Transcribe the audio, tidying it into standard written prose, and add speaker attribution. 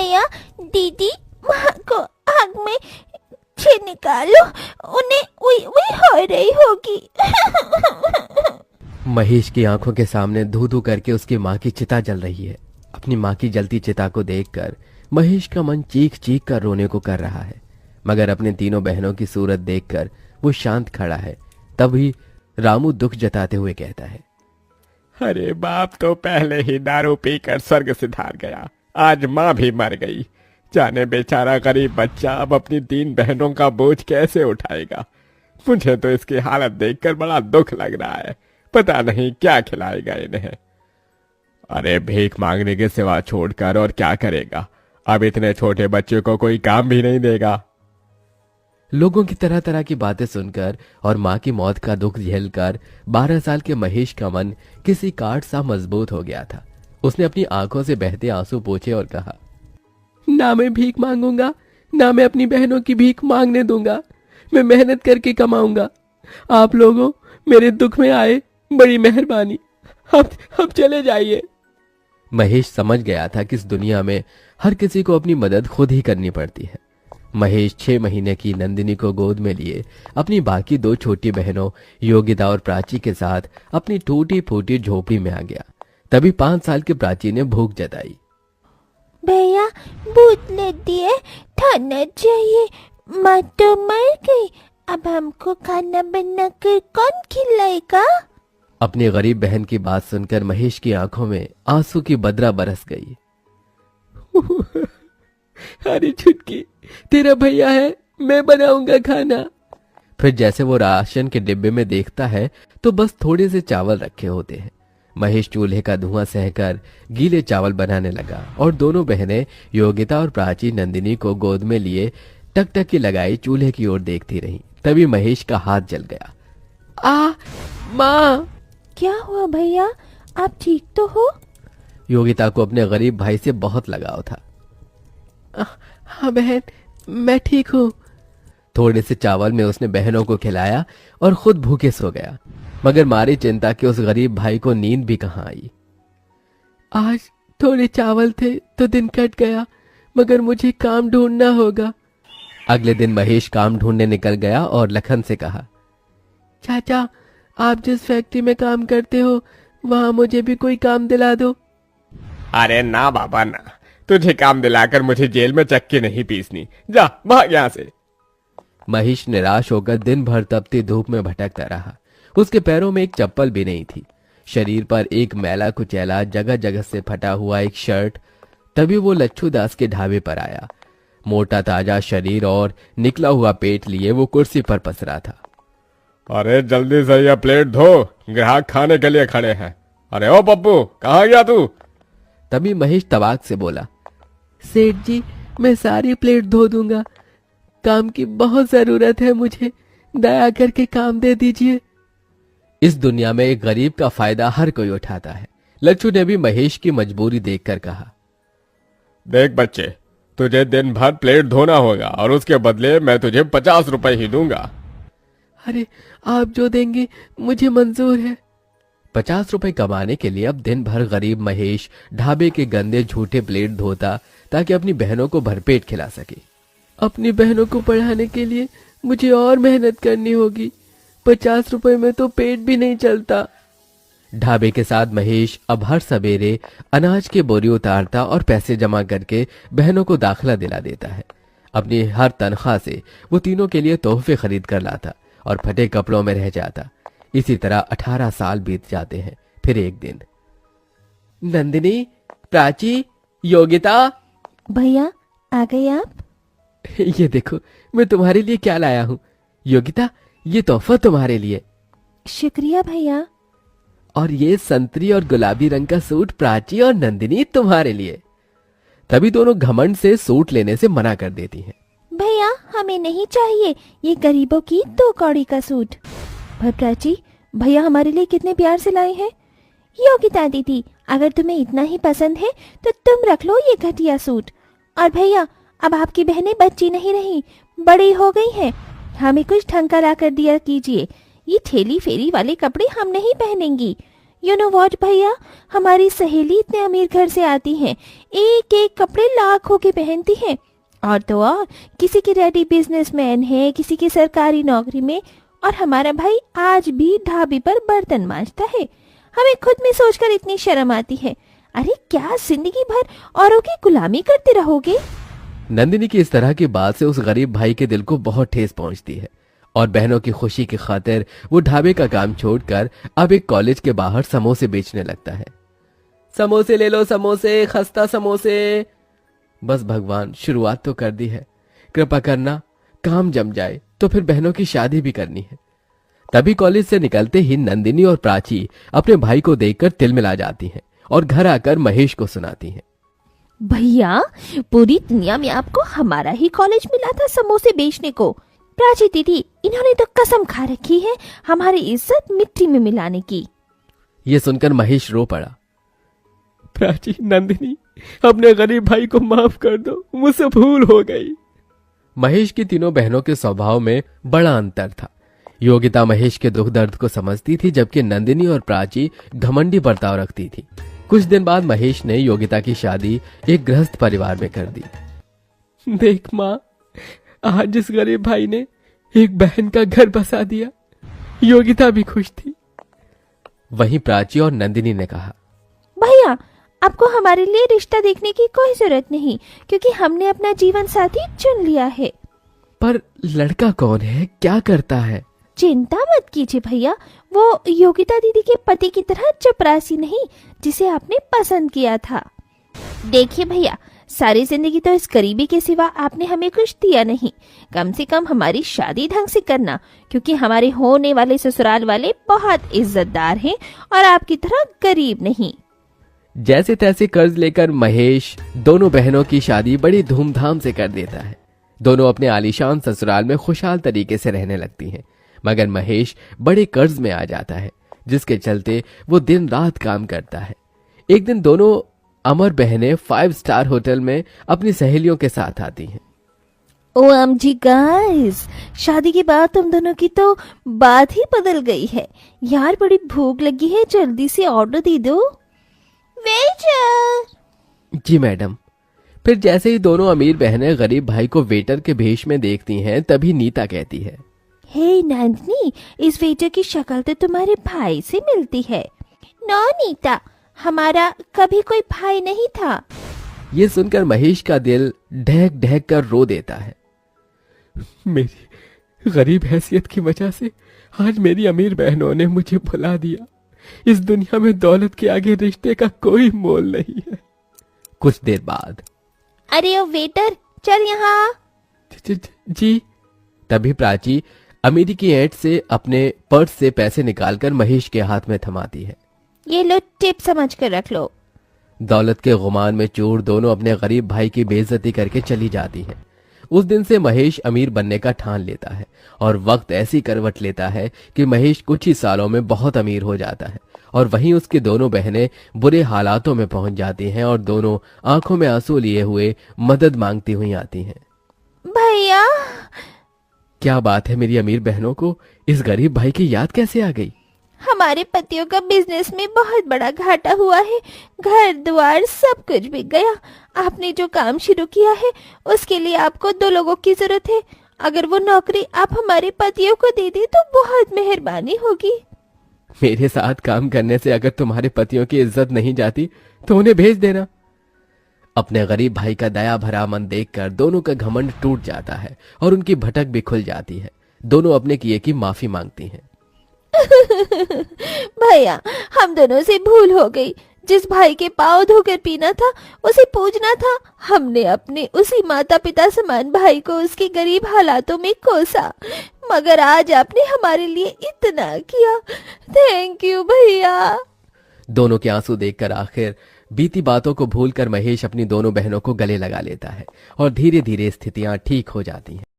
Speaker 1: भैया दीदी माँ को आग में से निकालो, उन्हें उई उई हो रही होगी।
Speaker 2: महेश की आंखों के सामने धू धू करके उसकी माँ की चिता जल रही है। अपनी माँ की जलती चिता को देखकर महेश का मन चीख चीख कर रोने को कर रहा है, मगर अपने तीनों बहनों की सूरत देखकर वो शांत खड़ा है। तभी रामू दुख जताते हुए कहता है,
Speaker 3: अरे बाप तो पहले ही दारू पीकर स्वर्ग सिधार गया, आज माँ भी मर गई। जाने बेचारा गरीब बच्चा अब अपनी 3 बहनों का बोझ कैसे उठाएगा। मुझे तो इसकी हालत देखकर बड़ा दुख लग रहा है, पता नहीं क्या खिलाएगा इन्हें। अरे भीख मांगने के सिवा छोड़कर और क्या करेगा, अब इतने छोटे बच्चे को कोई काम भी नहीं देगा।
Speaker 2: लोगों की तरह तरह की बातें सुनकर और माँ की मौत का दुख झेलकर 12 साल के महेश का मन किसी काठ सा मजबूत हो गया था। उसने अपनी आंखों से बहते आंसू पोंछे और कहा, ना मैं भीख मांगूंगा, ना मैं अपनी बहनों की भीख मांगने दूंगा। मैं मेहनत करके कमाऊंगा। आप लोगों मेरे दुख में आए, बड़ी मेहरबानी। अब चले जाइए। महेश समझ गया था कि इस दुनिया में हर किसी को अपनी मदद खुद ही करनी पड़ती है। महेश 6 महीने की नंदिनी को गोद में लिए अपनी बाकी 2 छोटी बहनों योगिता और प्राची के साथ अपनी टूटी फूटी झोपड़ी में आ गया। तभी 5 साल की प्राची ने भूख जताई।
Speaker 1: भैया भूत लेती है, खाना चाहिए, माँ तो मर गई, अब हमको खाना बनाकर कौन खिलाएगा?
Speaker 2: अपनी गरीब बहन की बात सुनकर महेश की आंखों में आंसू की बदरा बरस गई। अरे छुटकी, तेरा भैया है, मैं बनाऊंगा खाना। फिर जैसे वो राशन के डिब्बे में देखता है तो बस थोड़े से चावल रखे होते हैं। महेश चूल्हे का धुआं सहकर गीले चावल बनाने लगा और दोनों बहनें योगिता और प्राची नंदिनी को गोद में लिए टकटकी लगाई चूल्हे की ओर देखती रहीं। तभी महेश का हाथ जल गया। माँ!
Speaker 1: क्या हुआ भैया, आप ठीक तो हो?
Speaker 2: योगिता को अपने गरीब भाई से बहुत लगाव था। हाँ बहन, मैं ठीक हूँ। थोड़े से चावल में उसने बहनों को खिलाया और खुद भूखे सो गया, मगर मारी चिंता कि उस गरीब भाई को नींद भी कहाँ आई। आज थोड़े चावल थे तो दिन कट गया, मगर मुझे काम ढूंढना होगा। अगले दिन महेश काम ढूंढने निकल गया और लखन से कहा, चाचा आप जिस फैक्ट्री में काम करते हो वहां मुझे भी कोई काम दिला दो।
Speaker 3: अरे ना बाबा ना, तुझे काम दिलाकर मुझे जेल में चक्की नहीं पीसनी, जा भाग यहाँ से।
Speaker 2: महेश निराश होकर दिन भर तपती धूप में भटकता रहा। उसके पैरों में एक चप्पल भी नहीं थी, शरीर पर एक मैला कुचैला जगह जगह से फटा हुआ एक शर्ट। तभी वो लच्छू दास के ढाबे पर आया। मोटा ताजा शरीर और निकला हुआ पेट लिए वो कुर्सी पर पसरा था।
Speaker 3: अरे जल्दी से यह प्लेट धो, ग्राहक खाने के लिए खड़े हैं। अरे ओ पप्पू, कहाँ गया तू?
Speaker 2: तभी महेश तवाक से बोला, सेठ जी मैं सारी प्लेट धो दूंगा, काम की बहुत जरूरत है मुझे, दया करके काम दे दीजिए। इस दुनिया में एक गरीब का फायदा हर कोई उठाता है। लच्छू ने भी महेश की मजबूरी देखकर कहा,
Speaker 3: देख बच्चे, तुझे दिन भर प्लेट धोना होगा और उसके बदले मैं तुझे 50 रुपए ही दूंगा।
Speaker 2: अरे आप जो देंगे मुझे मंजूर है। 50 रुपए कमाने के लिए अब दिन भर गरीब महेश ढाबे के गंदे झूठे प्लेट धोता ताकि अपनी बहनों को भरपेट खिला सके। अपनी बहनों को पढ़ाने के लिए मुझे और मेहनत करनी होगी, 50 रुपए में तो पेट भी नहीं चलता। ढाबे के साथ महेश अब हर सवेरे अनाज के बोरी उतारता और पैसे जमा करके बहनों को दाखिला दिला देता है। अपनी हर तनख्वाह से वो तीनों के लिए तोहफे खरीद कर लाता और फटे कपड़ों में रह जाता। इसी तरह 18 साल बीत जाते हैं। फिर एक दिन, नंदिनी, प्राची, योगिता।
Speaker 1: भैया आ गए आप?
Speaker 2: ये देखो मैं तुम्हारे लिए क्या लाया हूँ। योगिता, ये तोहफा तुम्हारे लिए।
Speaker 1: शुक्रिया भैया।
Speaker 2: और ये संतरी और गुलाबी रंग का सूट प्राची और नंदिनी तुम्हारे लिए। तभी दोनों घमंड से सूट लेने से मना कर देती हैं।
Speaker 1: भैया हमें नहीं चाहिए ये गरीबों की 2 कौड़ी का सूट। पर प्राची, भैया हमारे लिए कितने प्यार से लाए हैं। योगिता दीदी, अगर तुम्हें इतना ही पसंद है तो तुम रख लो ये घटिया सूट। और भैया, अब आपकी बहनें बच्ची नहीं रही, बड़ी हो गई हैं, हमें कुछ ढंग का ला कर दिया कीजिए। ये ठेली फेरी वाले कपड़े हम नहीं पहनेंगी। यू नो व्हाट भैया, हमारी सहेली इतने अमीर घर से आती हैं, एक एक कपड़े लाखों के पहनती हैं, और तो और किसी की डैडी बिजनेसमैन है, किसी की सरकारी नौकरी में, और हमारा भाई आज भी ढाबे पर बर्तन मांजता है। हमें खुद में सोचकर इतनी शर्म आती है। अरे क्या जिंदगी भर औरों की गुलामी करते रहोगे?
Speaker 2: नंदिनी की इस तरह की बात से उस गरीब भाई के दिल को बहुत ठेस पहुंचती है और बहनों की खुशी की खातिर वो ढाबे का काम छोड़कर अब एक कॉलेज के बाहर समोसे बेचने लगता है। समोसे ले लो समोसे, खस्ता समोसे। बस भगवान, शुरुआत तो कर दी है, कृपा करना काम जम जाए तो फिर बहनों की शादी भी करनी है। तभी कॉलेज से निकलते ही नंदिनी और प्राची अपने भाई को देखकर तिलमिला जाती हैं और घर आकर महेश को सुनाती हैं।
Speaker 1: भैया, पूरी दुनिया में आपको हमारा ही कॉलेज मिला था समोसे बेचने को। प्राची दीदी, इन्होंने तो कसम खा रखी है हमारी इज्जत मिट्टी में मिलाने की।
Speaker 2: ये सुनकर महेश रो पड़ा।
Speaker 3: प्राची, नंदिनी, अपने गरीब भाई को माफ कर दो, मुझसे भूल हो गई।
Speaker 2: महेश की तीनों बहनों के स्वभाव में बड़ा अंतर था। योगिता महेश के दुख दर्द को समझती थी, जबकि नंदिनी और प्राची घमंडी बर्ताव रखती थी। कुछ दिन बाद महेश ने योगिता की शादी एक गृहस्थ परिवार में कर दी।
Speaker 3: देख माँ, आज जिस गरीब भाई ने एक बहन का घर बसा दिया, योगिता भी खुश थी।
Speaker 2: वहीं प्राची और नंदिनी ने कहा,
Speaker 1: भैया, आपको हमारे लिए रिश्ता देखने की कोई जरूरत नहीं, क्योंकि हमने अपना जीवन साथी चुन लिया है।
Speaker 2: पर लड़का कौन है, क्या करता है?
Speaker 1: चिंता मत कीजिए भैया, वो योगिता दीदी के पति की तरह चपरासी नहीं जिसे आपने पसंद किया था। देखिए भैया, सारी जिंदगी तो इस गरीबी के सिवा आपने हमें कुछ दिया नहीं। कम से कम हमारी शादी ढंग से करना, क्योंकि हमारे होने वाले ससुराल वाले बहुत इज्जतदार हैं और आपकी तरह गरीब नहीं।
Speaker 2: जैसे तैसे कर्ज लेकर महेश दोनों बहनों की शादी बड़ी धूमधाम से कर देता है। दोनों अपने आलीशान ससुराल में खुशहाल तरीके से रहने लगती हैं, मगर महेश बड़े कर्ज में आ जाता है, जिसके चलते वो दिन रात काम करता है। एक दिन दोनों अमर बहनें 5 स्टार होटल में अपनी सहेलियों के साथ आती हैं।
Speaker 1: OMG गाइस, शादी के बाद तुम दोनों की तो बात ही बदल गई है। यार, बड़ी भूख लगी है, जल्दी से ऑर्डर दे दो। वेटर।
Speaker 2: जी मैडम। फिर जैसे ही दोनों अमीर बहनें गरीब भाई को वेटर के भेष में देखती हैं, तभी नीता कहती है,
Speaker 1: हे नंदिनी, इस वेटर की शक्ल तो तुम्हारे भाई से मिलती है। नो नीता, हमारा कभी कोई भाई नहीं था।
Speaker 2: ये सुनकर महेश का दिल ढहक ढहक कर रो देता है।
Speaker 3: मेरी गरीब हैसियत की वजह से आज मेरी अमीर बहनों ने मुझे भुला दिया। इस दुनिया में दौलत के आगे रिश्ते का कोई मोल नहीं है।
Speaker 2: कुछ देर बाद,
Speaker 1: अरे ओ वेटर, चल यहाँ।
Speaker 3: जी।
Speaker 2: तभी प्राची अमीरी की ऐंठ से अपने पर्स से पैसे निकालकर महेश के हाथ में थमाती है।
Speaker 1: ये लो, टिप समझ कर रख लो।
Speaker 2: दौलत के गुमान में चूर दोनों अपने गरीब भाई की बेइज्जती करके चली जाती हैं। उस दिन से महेश अमीर बनने का ठान लेता है और वक्त ऐसी करवट लेता है कि महेश कुछ ही सालों में बहुत अमीर हो जाता है और वहीं उसकी दोनों बहनें बुरे हालातों में पहुंच जाती हैं और दोनों आंखों में आंसू लिए हुए मदद मांगती हुई आती हैं।
Speaker 1: भैया,
Speaker 2: क्या बात है, मेरी अमीर बहनों को इस गरीब भाई की याद कैसे आ गई?
Speaker 1: हमारे पतियों का बिजनेस में बहुत बड़ा घाटा हुआ है, घर द्वार सब कुछ बिक गया। आपने जो काम शुरू किया है उसके लिए आपको 2 लोगों की जरूरत है। अगर वो नौकरी आप हमारे पतियों को दे दी तो बहुत मेहरबानी होगी।
Speaker 2: मेरे साथ काम करने से अगर तुम्हारे पतियों की इज्जत नहीं जाती तो उन्हें भेज देना। अपने गरीब भाई का दया भरा मन देखकर दोनों का घमंड टूट जाता है और उनकी भटक भी खुल जाती है। दोनों अपने किए की माफी मांगती हैं।
Speaker 1: भैया, हम दोनों से भूल हो गई। जिस भाई के पाँव धोकर पीना था उसे पूजना था। हमने अपने उसी माता पिता समान भाई को उसके गरीब हालातों में कोसा, मगर आज आपने हमारे लिए इतना किया। थैंक यू भैया।
Speaker 2: दोनों के आंसू देखकर आखिर बीती बातों को भूलकर महेश अपनी दोनों बहनों को गले लगा लेता है और धीरे धीरे स्थितियां ठीक हो जाती हैं।